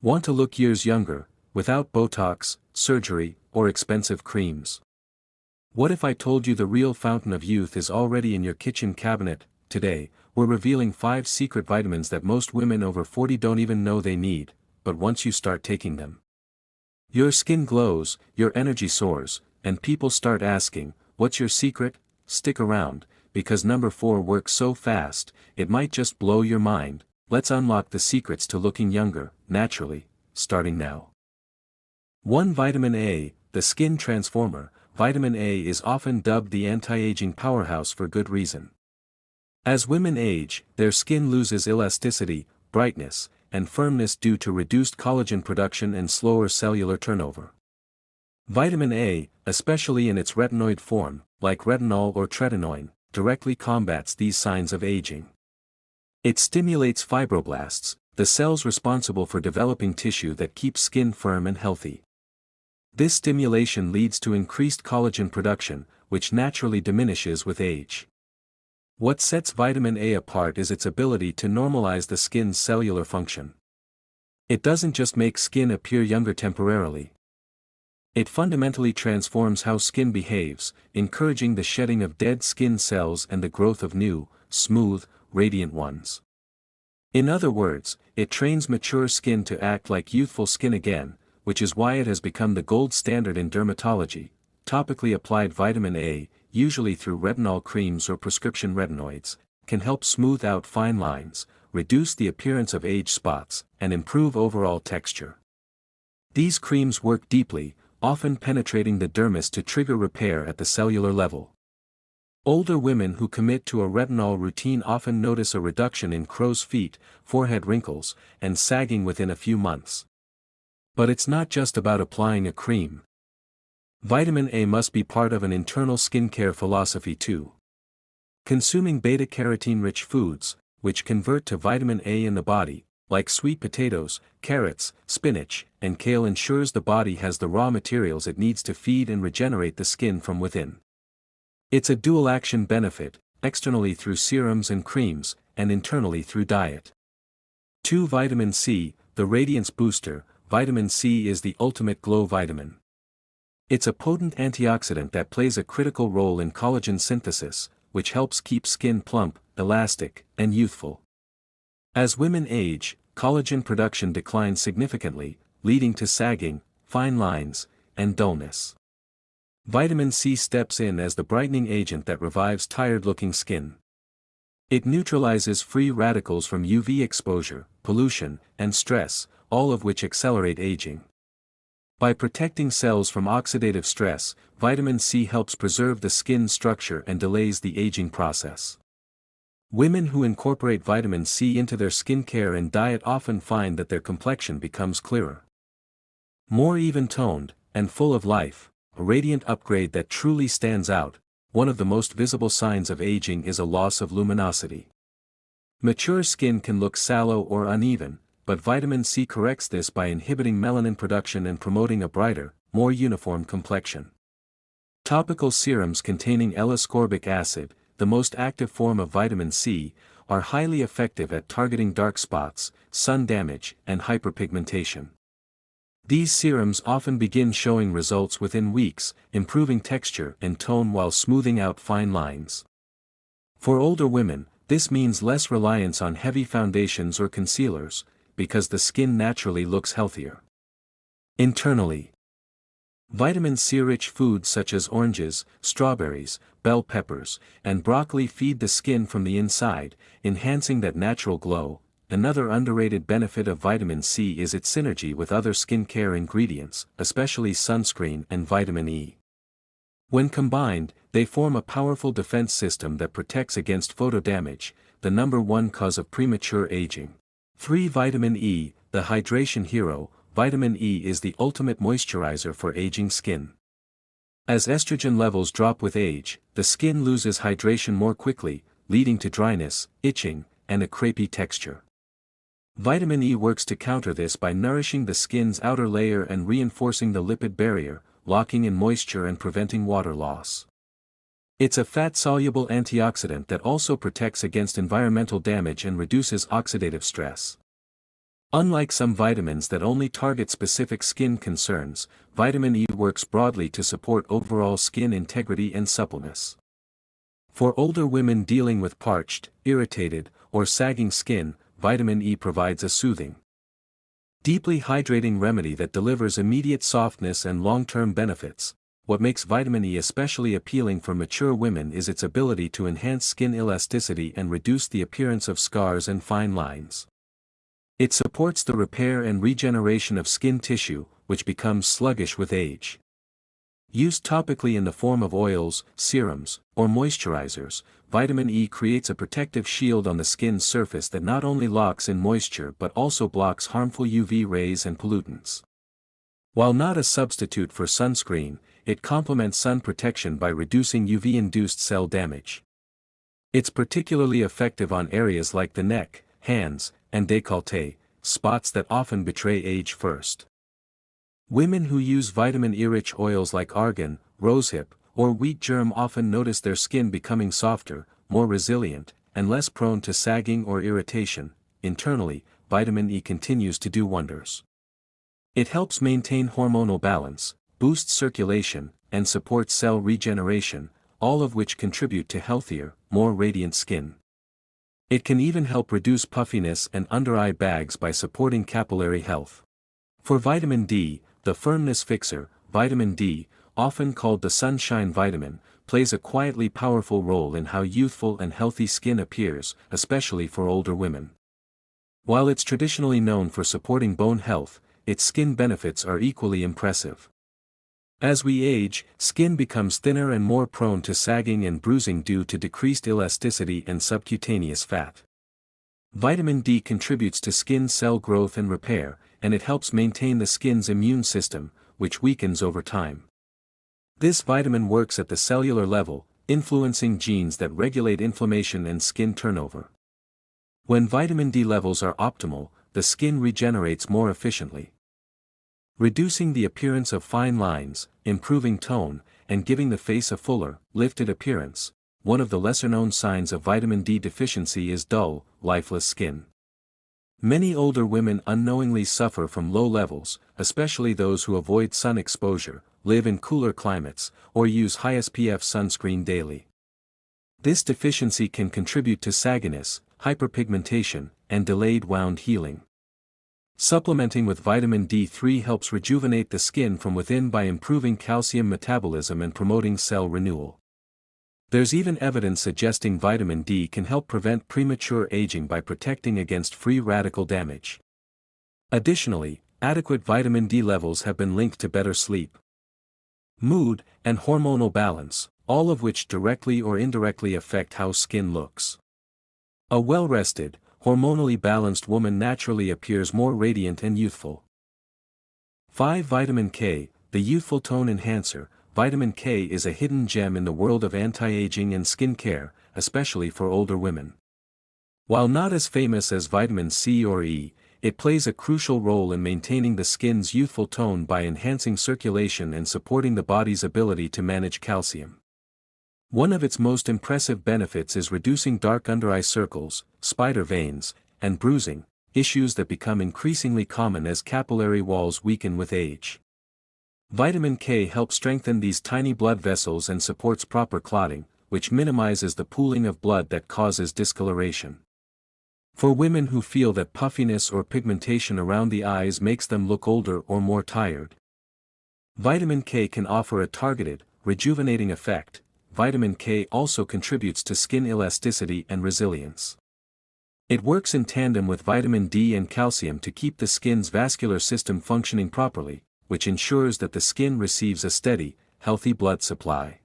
Want to look years younger, without Botox, surgery, or expensive creams? What if I told you the real fountain of youth is already in your kitchen cabinet? Today, we're revealing 5 secret vitamins that most women over 40 don't even know they need, but once you start taking them, your skin glows, your energy soars, and people start asking, what's your secret? Stick around, because number 4 works so fast, it might just blow your mind. Let's unlock the secrets to looking younger, naturally, starting now. 1. Vitamin A, the skin transformer. Vitamin A is often dubbed the anti-aging powerhouse for good reason. As women age, their skin loses elasticity, brightness, and firmness due to reduced collagen production and slower cellular turnover. Vitamin A, especially in its retinoid form, like retinol or tretinoin, directly combats these signs of aging. It stimulates fibroblasts, the cells responsible for developing tissue that keeps skin firm and healthy. This stimulation leads to increased collagen production, which naturally diminishes with age. What sets vitamin A apart is its ability to normalize the skin's cellular function. It doesn't just make skin appear younger temporarily. It fundamentally transforms how skin behaves, encouraging the shedding of dead skin cells and the growth of new, smooth, radiant ones. In other words, it trains mature skin to act like youthful skin again, which is why it has become the gold standard in dermatology. Topically applied vitamin A, usually through retinol creams or prescription retinoids, can help smooth out fine lines, reduce the appearance of age spots, and improve overall texture. These creams work deeply, often penetrating the dermis to trigger repair at the cellular level. Older women who commit to a retinol routine often notice a reduction in crow's feet, forehead wrinkles, and sagging within a few months. But it's not just about applying a cream. Vitamin A must be part of an internal skincare philosophy too. Consuming beta-carotene-rich foods, which convert to vitamin A in the body, like sweet potatoes, carrots, spinach, and kale, ensures the body has the raw materials it needs to feed and regenerate the skin from within. It's a dual-action benefit, externally through serums and creams, and internally through diet. 2. Vitamin C, the radiance booster. Vitamin C is the ultimate glow vitamin. It's a potent antioxidant that plays a critical role in collagen synthesis, which helps keep skin plump, elastic, and youthful. As women age, collagen production declines significantly, leading to sagging, fine lines, and dullness. Vitamin C steps in as the brightening agent that revives tired-looking skin. It neutralizes free radicals from UV exposure, pollution, and stress, all of which accelerate aging. By protecting cells from oxidative stress, vitamin C helps preserve the skin's structure and delays the aging process. Women who incorporate vitamin C into their skincare and diet often find that their complexion becomes clearer, more even-toned, and full of life, a radiant upgrade that truly stands out. One of the most visible signs of aging is a loss of luminosity. Mature skin can look sallow or uneven, but vitamin C corrects this by inhibiting melanin production and promoting a brighter, more uniform complexion. Topical serums containing L-ascorbic acid, the most active form of vitamin C, are highly effective at targeting dark spots, sun damage, and hyperpigmentation. These serums often begin showing results within weeks, improving texture and tone while smoothing out fine lines. For older women, this means less reliance on heavy foundations or concealers, because the skin naturally looks healthier. Internally, vitamin C-rich foods such as oranges, strawberries, bell peppers, and broccoli feed the skin from the inside, enhancing that natural glow. Another underrated benefit of vitamin C is its synergy with other skincare ingredients, especially sunscreen and vitamin E. When combined, they form a powerful defense system that protects against photo damage, the #1 cause of premature aging. 3. Vitamin E, the hydration hero. Vitamin E is the ultimate moisturizer for aging skin. As estrogen levels drop with age, the skin loses hydration more quickly, leading to dryness, itching, and a crepey texture. Vitamin E works to counter this by nourishing the skin's outer layer and reinforcing the lipid barrier, locking in moisture and preventing water loss. It's a fat-soluble antioxidant that also protects against environmental damage and reduces oxidative stress. Unlike some vitamins that only target specific skin concerns, vitamin E works broadly to support overall skin integrity and suppleness. For older women dealing with parched, irritated, or sagging skin, vitamin E provides a soothing, deeply hydrating remedy that delivers immediate softness and long-term benefits. What makes vitamin E especially appealing for mature women is its ability to enhance skin elasticity and reduce the appearance of scars and fine lines. It supports the repair and regeneration of skin tissue, which becomes sluggish with age. Used topically in the form of oils, serums, or moisturizers, vitamin E creates a protective shield on the skin's surface that not only locks in moisture but also blocks harmful UV rays and pollutants. While not a substitute for sunscreen, it complements sun protection by reducing UV-induced cell damage. It's particularly effective on areas like the neck, hands, and décolleté, spots that often betray age first. Women who use vitamin E-rich oils like argan, rosehip, or wheat germ often notice their skin becoming softer, more resilient, and less prone to sagging or irritation. Internally, vitamin E continues to do wonders. It helps maintain hormonal balance, boosts circulation, and supports cell regeneration, all of which contribute to healthier, more radiant skin. It can even help reduce puffiness and under-eye bags by supporting capillary health. For vitamin D, the firmness fixer, vitamin D, often called the sunshine vitamin, plays a quietly powerful role in how youthful and healthy skin appears, especially for older women. While it's traditionally known for supporting bone health, its skin benefits are equally impressive. As we age, skin becomes thinner and more prone to sagging and bruising due to decreased elasticity and subcutaneous fat. Vitamin D contributes to skin cell growth and repair, and it helps maintain the skin's immune system, which weakens over time. This vitamin works at the cellular level, influencing genes that regulate inflammation and skin turnover. When vitamin D levels are optimal, the skin regenerates more efficiently, reducing the appearance of fine lines, improving tone, and giving the face a fuller, lifted appearance. One of the lesser-known signs of vitamin D deficiency is dull, lifeless skin. Many older women unknowingly suffer from low levels, especially those who avoid sun exposure, live in cooler climates, or use high SPF sunscreen daily. This deficiency can contribute to sagginess, hyperpigmentation, and delayed wound healing. Supplementing with vitamin D3 helps rejuvenate the skin from within by improving calcium metabolism and promoting cell renewal. There's even evidence suggesting vitamin D can help prevent premature aging by protecting against free radical damage. Additionally, adequate vitamin D levels have been linked to better sleep, mood, and hormonal balance, all of which directly or indirectly affect how skin looks. A well-rested, hormonally balanced woman naturally appears more radiant and youthful. 5. Vitamin K, the youthful tone enhancer. Vitamin K is a hidden gem in the world of anti-aging and skin care, especially for older women. While not as famous as vitamin C or E, it plays a crucial role in maintaining the skin's youthful tone by enhancing circulation and supporting the body's ability to manage calcium. One of its most impressive benefits is reducing dark under-eye circles, spider veins, and bruising, issues that become increasingly common as capillary walls weaken with age. Vitamin K helps strengthen these tiny blood vessels and supports proper clotting, which minimizes the pooling of blood that causes discoloration. For women who feel that puffiness or pigmentation around the eyes makes them look older or more tired, vitamin K can offer a targeted, rejuvenating effect. Vitamin K also contributes to skin elasticity and resilience. It works in tandem with vitamin D and calcium to keep the skin's vascular system functioning properly, which ensures that the skin receives a steady, healthy blood supply.